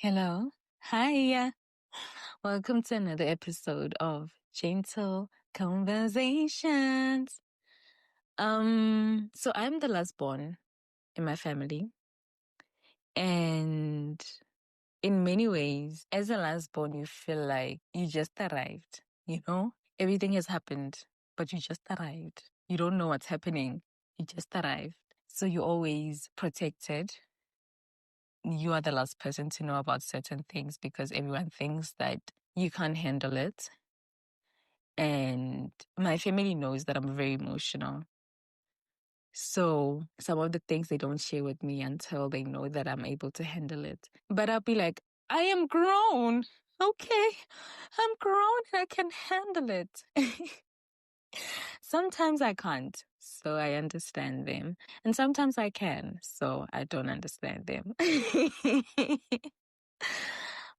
Hello. Hi. Welcome to another episode of Gentle Conversations. So I'm the last born in my family. And in many ways, as a last born, you feel like you just arrived, Everything has happened, but you just arrived. You don't know what's happening. You just arrived. So you're always protected. You are the last person to know about certain things because everyone thinks that you can't handle it. And my family knows that I'm very emotional. So some of the things they don't share with me until they know that I'm able to handle it. But I'll be like, I am grown. Okay, I'm grown and I can handle it. Sometimes I can't, so I understand them. And sometimes I can, so I don't understand them.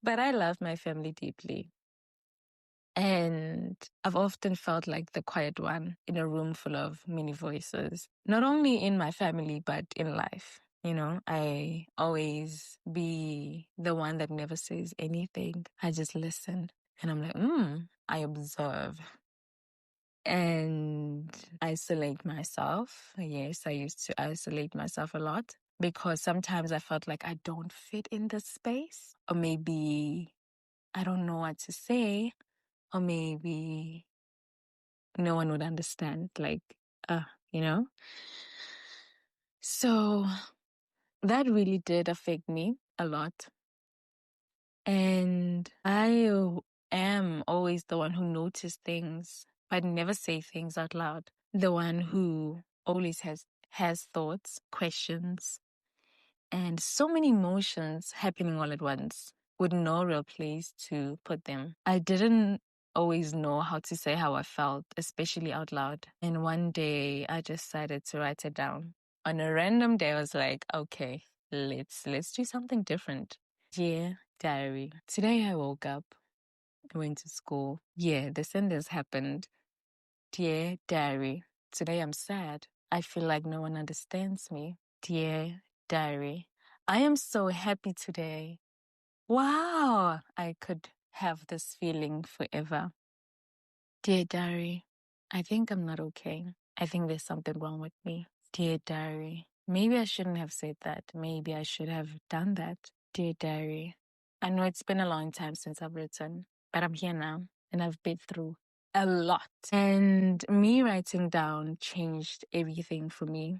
But I love my family deeply. And I've often felt like the quiet one in a room full of many voices, not only in my family, but in life. I always be the one that never says anything. I just listen and I'm like, I observe and isolate myself. Yes, I used to isolate myself a lot because sometimes I felt like I don't fit in this space, or maybe I don't know what to say, or maybe no one would understand, you know? So that really did affect me a lot. And I am always the one who notices things, but never say things out loud. The one who always has thoughts, questions, and so many emotions happening all at once with no real place to put them. I didn't always know how to say how I felt, especially out loud. And one day I decided to write it down. On a random day, I was like, okay, let's do something different. Dear diary, today I woke up, went to school. Yeah, the sentence happened. Dear diary, today I'm sad. I feel like no one understands me. Dear diary, I am so happy today. Wow, I could have this feeling forever. Dear diary, I think I'm not okay. I think there's something wrong with me. Dear diary, maybe I shouldn't have said that. Maybe I should have done that. Dear diary, I know it's been a long time since I've written, but I'm here now and I've been through a lot. And me writing down changed everything for me.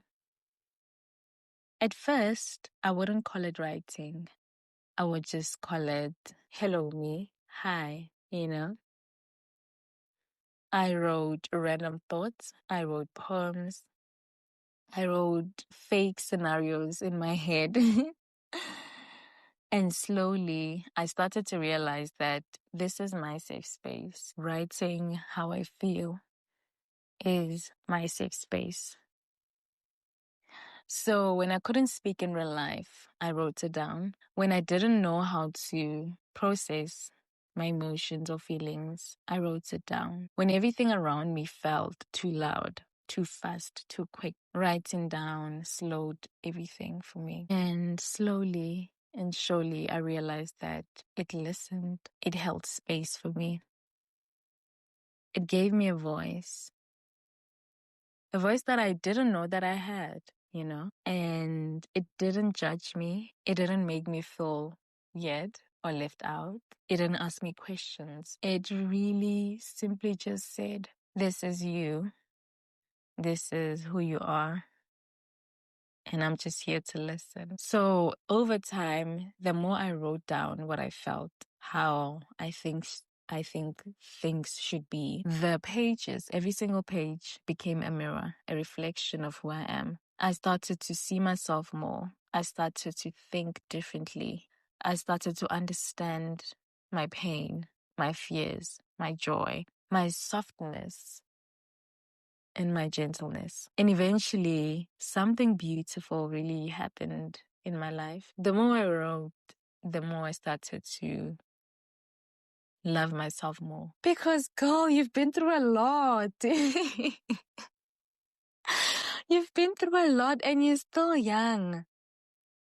At first, I wouldn't call it writing. I would just call it, hello me, hi, I wrote random thoughts. I wrote poems. I wrote fake scenarios in my head. And slowly, I started to realize that this is my safe space. Writing how I feel is my safe space. So when I couldn't speak in real life, I wrote it down. When I didn't know how to process my emotions or feelings, I wrote it down. When everything around me felt too loud, too fast, too quick, writing down slowed everything for me. And slowly and surely, I realized that it listened. It held space for me. It gave me a voice that I didn't know that I had. And it didn't judge me. It didn't make me feel weird or left out. It didn't ask me questions. It really simply just said, this is you. This is who you are. And I'm just here to listen. So over time, the more I wrote down what I felt, how I think things should be, the pages, every single page became a mirror, a reflection of who I am. I started to see myself more. I started to think differently. I started to understand my pain, my fears, my joy, my softness, and my gentleness. And eventually, something beautiful really happened in my life. The more I wrote, the more I started to love myself more. Because, girl, you've been through a lot. You've been through a lot and you're still young.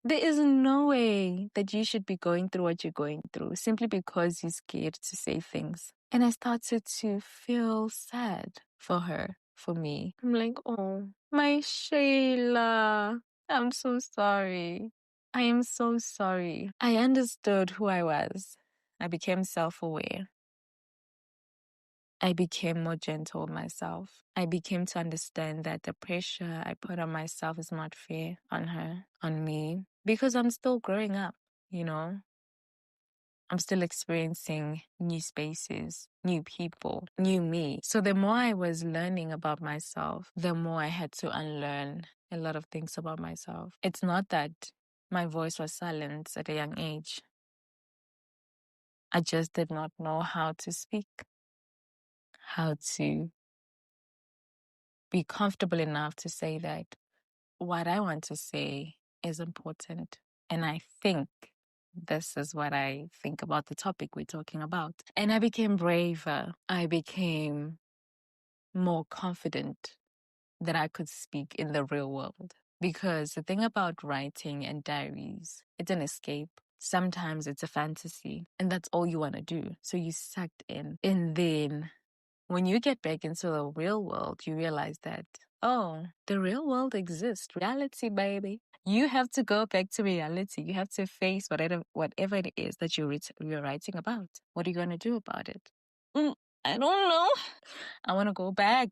There is no way that you should be going through what you're going through simply because you're scared to say things. And I started to feel sad for her, for me. I'm like, oh, my Shayla, I'm so sorry. I am so sorry. I understood who I was. I became self-aware. I became more gentle with myself. I became to understand that the pressure I put on myself is not fair on her, on me, because I'm still growing up, you know? I'm still experiencing new spaces, new people, new me. So the more I was learning about myself, the more I had to unlearn a lot of things about myself. It's not that my voice was silenced at a young age. I just did not know how to speak, how to be comfortable enough to say that what I want to say is important. And I think this is what I think about the topic we're talking about. And I became braver. I became more confident that I could speak in the real world. Because the thing about writing and diaries, it's an escape. Sometimes it's a fantasy, and that's all you want to do. So you sucked in. And then when you get back into the real world, you realize that, oh, the real world exists. Reality, baby. You have to go back to reality. You have to face whatever it is that you're writing about. What are you going to do about it? I don't know. I want to go back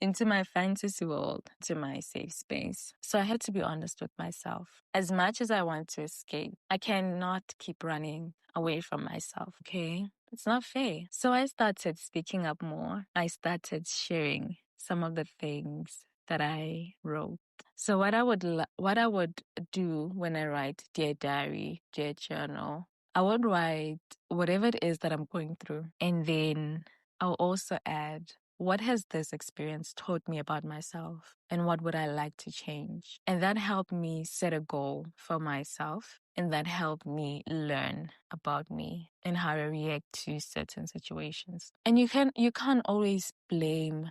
into my fantasy world, to my safe space. So I had to be honest with myself. As much as I want to escape, I cannot keep running away from myself, okay? It's not fair. So I started speaking up more. I started sharing some of the things that I wrote. So what I would do when I write dear diary, dear journal, I would write whatever it is that I'm going through. And then I'll also add, what has this experience taught me about myself? And what would I like to change? And that helped me set a goal for myself. And that helped me learn about me and how to react to certain situations. And you can't always blame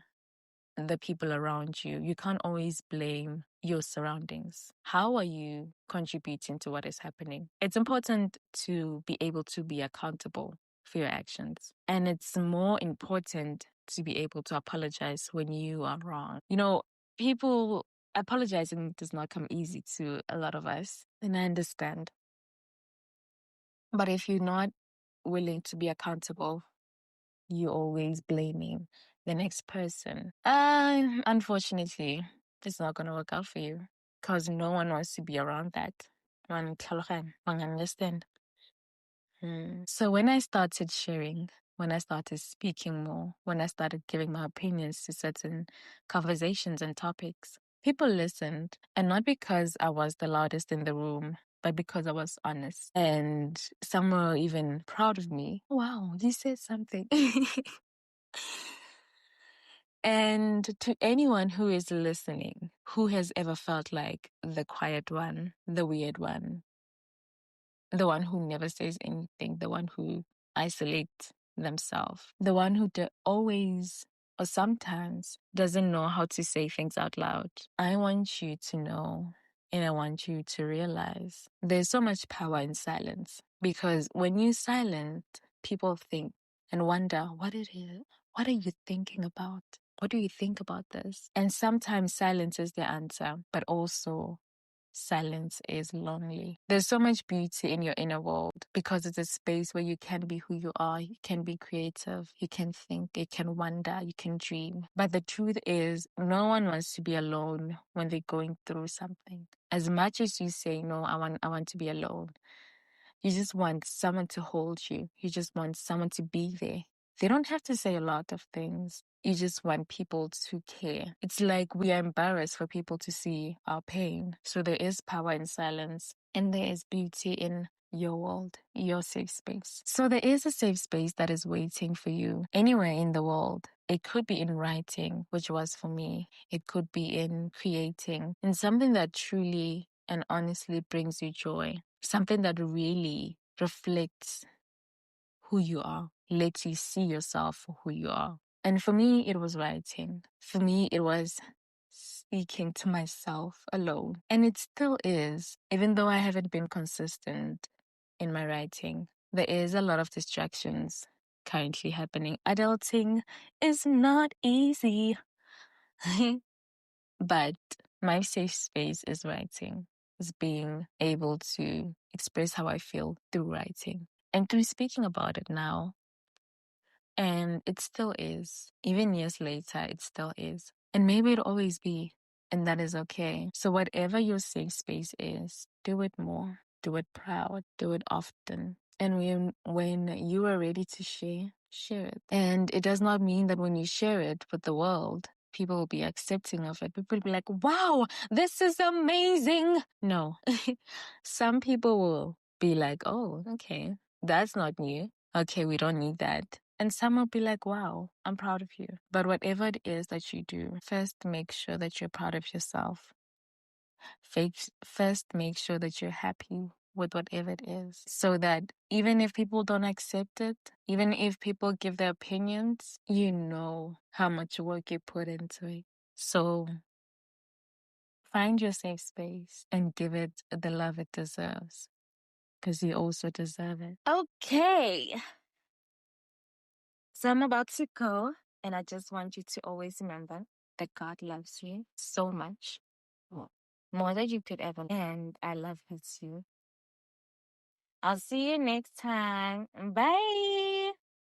the people around you. You can't always blame your surroundings. How are you contributing to what is happening? It's important to be able to be accountable for your actions. And it's more important to be able to apologize when you are wrong. You know, people apologizing does not come easy to a lot of us, and I understand. But if you're not willing to be accountable, you're always blaming the next person. Unfortunately, it's not going to work out for you because no one wants to be around that. One understand. So when I started sharing, when I started speaking more, when I started giving my opinions to certain conversations and topics, people listened. And not because I was the loudest in the room, but because I was honest. And some were even proud of me. Wow, you said something. And to anyone who is listening, who has ever felt like the quiet one, the weird one, the one who never says anything, the one who isolates themselves, the one who always or sometimes doesn't know how to say things out loud, I want you to know and I want you to realize there's so much power in silence. Because when you silent, people think and wonder, what are you thinking about? What do you think about this? And sometimes silence is the answer, but also silence is lonely. There's so much beauty in your inner world because it's a space where you can be who you are, you can be creative, you can think, you can wonder, you can dream. But the truth is, no one wants to be alone when they're going through something. As much as you say, no, I want to be alone, you just want someone to hold you. You just want someone to be there. They don't have to say a lot of things. You just want people to care. It's like we are embarrassed for people to see our pain. So there is power in silence and there is beauty in your world, your safe space. So there is a safe space that is waiting for you anywhere in the world. It could be in writing, which was for me. It could be in creating, in something that truly and honestly brings you joy. Something that really reflects who you are, lets you see yourself for who you are. And for me, it was writing. For me, it was speaking to myself alone. And it still is, even though I haven't been consistent in my writing. There is a lot of distractions currently happening. Adulting is not easy. But my safe space is writing, is being able to express how I feel through writing and through speaking about it now. And it still is. Even years later, it still is. And maybe it'll always be. And that is okay. So whatever your safe space is, do it more. Do it proud. Do it often. And when you are ready to share it. And it does not mean that when you share it with the world, people will be accepting of it. People will be like, wow, this is amazing. No. Some people will be like, oh, okay, that's not new. Okay, we don't need that. And some will be like, wow, I'm proud of you. But whatever it is that you do, first make sure that you're proud of yourself. First make sure that you're happy with whatever it is. So that even if people don't accept it, even if people give their opinions, you know how much work you put into it. So find your safe space and give it the love it deserves. Because you also deserve it. Okay. So I'm about to go, and I just want you to always remember that God loves you so much, more than you could ever, and I love Him too. I'll see you next time. Bye.